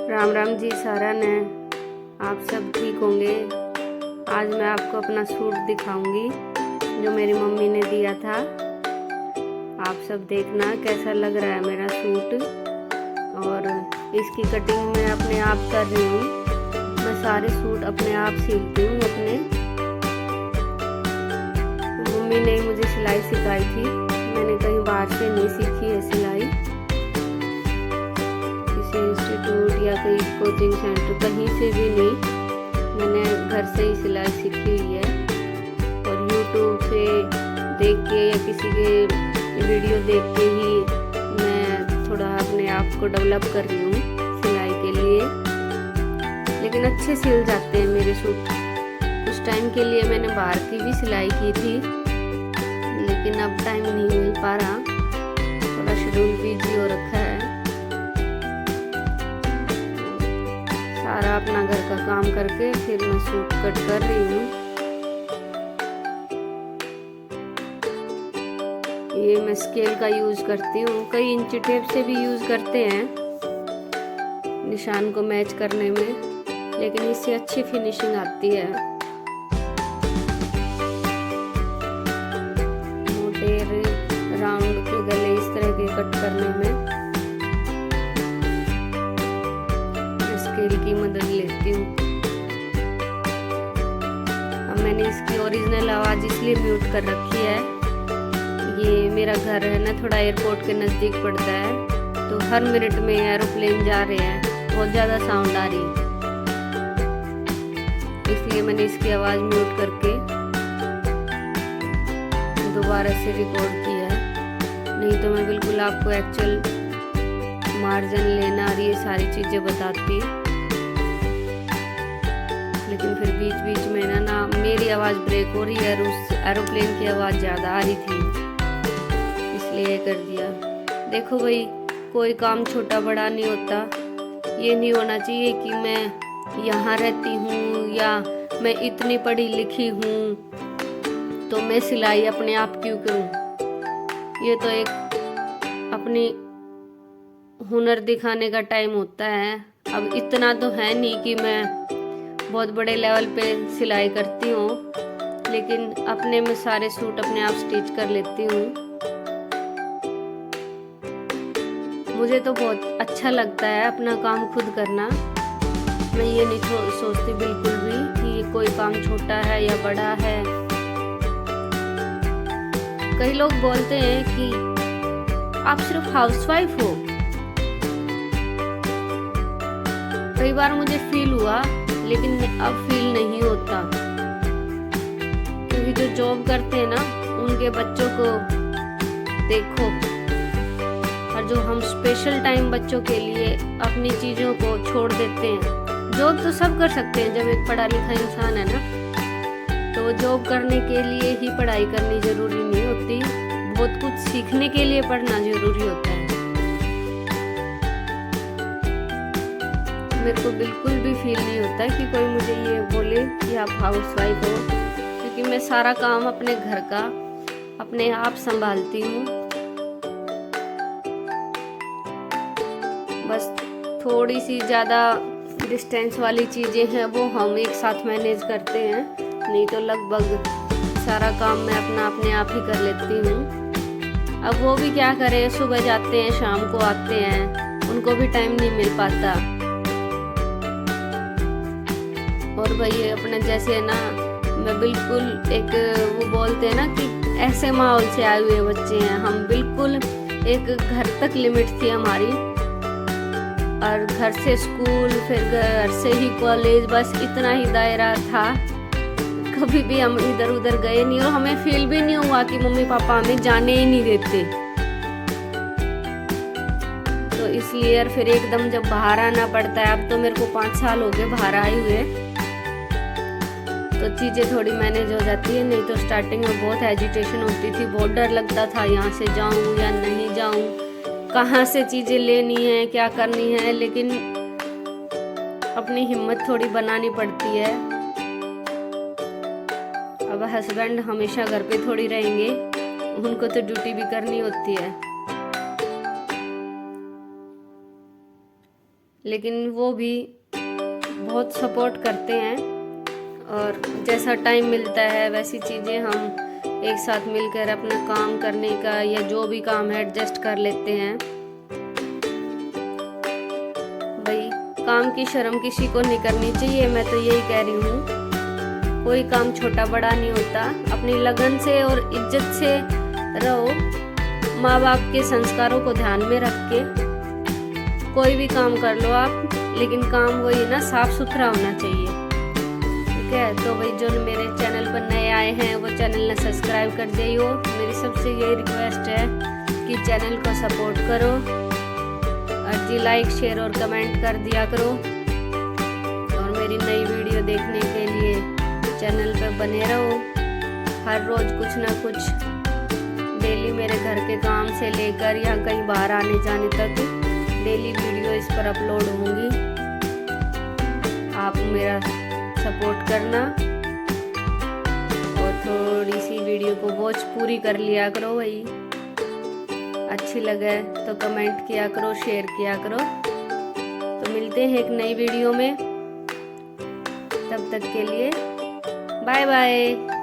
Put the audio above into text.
राम राम जी सारा ने। आप सब ठीक होंगे। आज मैं आपको अपना सूट दिखाऊंगी जो मेरी मम्मी ने दिया था। आप सब देखना कैसा लग रहा है मेरा सूट। और इसकी कटिंग मैं अपने आप कर रही हूँ। मैं सारे सूट अपने आप सिलती हूँ अपने। मम्मी ने मुझे सिलाई सिखाई थी, मैंने कहीं बाहर से नहीं सीखी है सिलाई। किसी इंस्टीट्यूट या कोई कोचिंग सेंटर कहीं से भी नहीं, मैंने घर से ही सिलाई सीखी हुई है। और यूट्यूब से देख के या किसी के वीडियो देख के ही मैं थोड़ा अपने आप को डेवलप कर रही हूँ सिलाई के लिए। लेकिन अच्छे सिल जाते हैं मेरे सूट। उस टाइम के लिए मैंने बाहर की भी सिलाई की थी, लेकिन अब टाइम नहीं मिल पा रहा, थोड़ा शेड्यूल बिजी हो रखा है। सारा अपना घर का काम करके फिर मैं सूट कट कर रही हूँ। ये मैं स्केल का यूज करती हूँ, कई इंची टेप से भी यूज करते हैं निशान को मैच करने में, लेकिन इससे अच्छी फिनिशिंग आती है। मोटे राउंड के गले इस तरह के कट करने में स्केल की मदद लेती हूँ। अब मैंने इसकी ओरिजिनल आवाज़ इसलिए म्यूट कर रखी है, ये मेरा घर है ना थोड़ा एयरपोर्ट के नज़दीक पड़ता है, तो हर मिनट में एरोप्लेन जा रहे हैं, बहुत ज़्यादा साउंड आ रही है, इसलिए मैंने इसकी आवाज़ म्यूट करके दोबारा से रिकॉर्ड किया है। नहीं तो मैं बिल्कुल आपको एक्चुअल मार्जिन लेना और ये सारी चीज़ें बताती, लेकिन फिर बीच बीच में ना मेरी आवाज़ ब्रेक हो रही है और उस एरोप्लेन की आवाज़ ज़्यादा आ रही थी, इसलिए कर दिया। देखो भाई, कोई काम छोटा बड़ा नहीं होता। ये नहीं होना चाहिए कि मैं यहाँ रहती हूँ या मैं इतनी पढ़ी लिखी हूँ तो मैं सिलाई अपने आप क्यों करूँ। ये तो एक अपनी हुनर दिखाने का टाइम होता है। अब इतना तो है नहीं कि मैं बहुत बड़े लेवल पे सिलाई करती हूँ, लेकिन अपने में सारे सूट अपने आप स्टिच कर लेती हूँ। मुझे तो बहुत अच्छा लगता है अपना काम खुद करना। मैं ये नहीं सोचती बिल्कुल भी कि कोई काम छोटा है या बड़ा है। कई लोग बोलते हैं कि आप सिर्फ हाउसवाइफ हो। कई बार मुझे फील हुआ, लेकिन अब फील नहीं होता, क्योंकि जो जॉब करते हैं ना उनके बच्चों को देखो, और जो हम स्पेशल टाइम बच्चों के लिए अपनी चीज़ों को छोड़ देते हैं। जॉब तो सब कर सकते हैं, जब एक पढ़ा लिखा इंसान है ना, तो जॉब करने के लिए ही पढ़ाई करनी जरूरी नहीं होती, बहुत कुछ सीखने के लिए पढ़ना जरूरी होता है। मेरे को बिल्कुल भी फील नहीं होता कि कोई मुझे ये बोले कि आप हाउसवाइफ हो, क्योंकि मैं सारा काम अपने घर का अपने आप संभालती हूँ। बस थोड़ी सी ज़्यादा डिस्टेंस वाली चीज़ें हैं वो हम एक साथ मैनेज करते हैं, नहीं तो लगभग सारा काम मैं अपने आप ही कर लेती हूँ। अब वो भी क्या करें, सुबह जाते हैं शाम को आते हैं, उनको भी टाइम नहीं मिल पाता। और भाई अपने जैसे ना, मैं बिल्कुल एक वो बोलते हैं ना कि ऐसे माहौल से आए हुए बच्चे हैं हम। बिल्कुल एक घर तक लिमिट थी हमारी, और घर से स्कूल, फिर घर से ही कॉलेज, बस इतना ही दायरा था। कभी भी हम इधर उधर गए नहीं, और हमें फील भी नहीं हुआ कि मम्मी पापा हमें जाने ही नहीं देते। तो इसलिए यार फिर एकदम जब बाहर आना पड़ता है, अब तो मेरे को 5 साल हो गए बाहर आए हुए, तो चीज़ें थोड़ी मैनेज हो जाती है। नहीं तो स्टार्टिंग में बहुत हेजिटेशन होती थी, बहुत डर लगता था यहाँ से जाऊँ या नहीं जाऊँ, कहाँ से चीज़ें लेनी है, क्या करनी है। लेकिन अपनी हिम्मत थोड़ी बनानी पड़ती है। अब हस्बैंड हमेशा घर पे थोड़ी रहेंगे, उनको तो ड्यूटी भी करनी होती है। लेकिन वो भी बहुत सपोर्ट करते हैं और जैसा टाइम मिलता है वैसी चीज़ें हम एक साथ मिलकर अपना काम करने का या जो भी काम है एडजस्ट कर लेते हैं। भाई काम की शर्म किसी को नहीं करनी चाहिए, मैं तो यही कह रही हूँ। कोई काम छोटा बड़ा नहीं होता, अपनी लगन से और इज्जत से रहो। माँ बाप के संस्कारों को ध्यान में रख के कोई भी काम कर लो आप, लेकिन काम वही ना साफ सुथरा होना चाहिए, ठीक है। तो भाई जो मेरे चैनल पर नए आए हैं वो चैनल ने सब्सक्राइब कर दियो। मेरी सबसे यही रिक्वेस्ट है कि चैनल को सपोर्ट करो और जी लाइक शेयर और कमेंट कर दिया करो। और मेरी नई वीडियो देखने के लिए चैनल पर बने रहो। हर रोज कुछ ना कुछ डेली मेरे घर के काम से लेकर या कहीं बाहर आने जाने तक डेली वीडियो इस पर अपलोड होंगी। आप मेरा सपोर्ट करना और थोड़ी सी वीडियो को वॉच पूरी कर लिया करो भाई। अच्छी लगे तो कमेंट किया करो, शेयर किया करो। तो मिलते हैं एक नई वीडियो में, तब तक के लिए बाय बाय।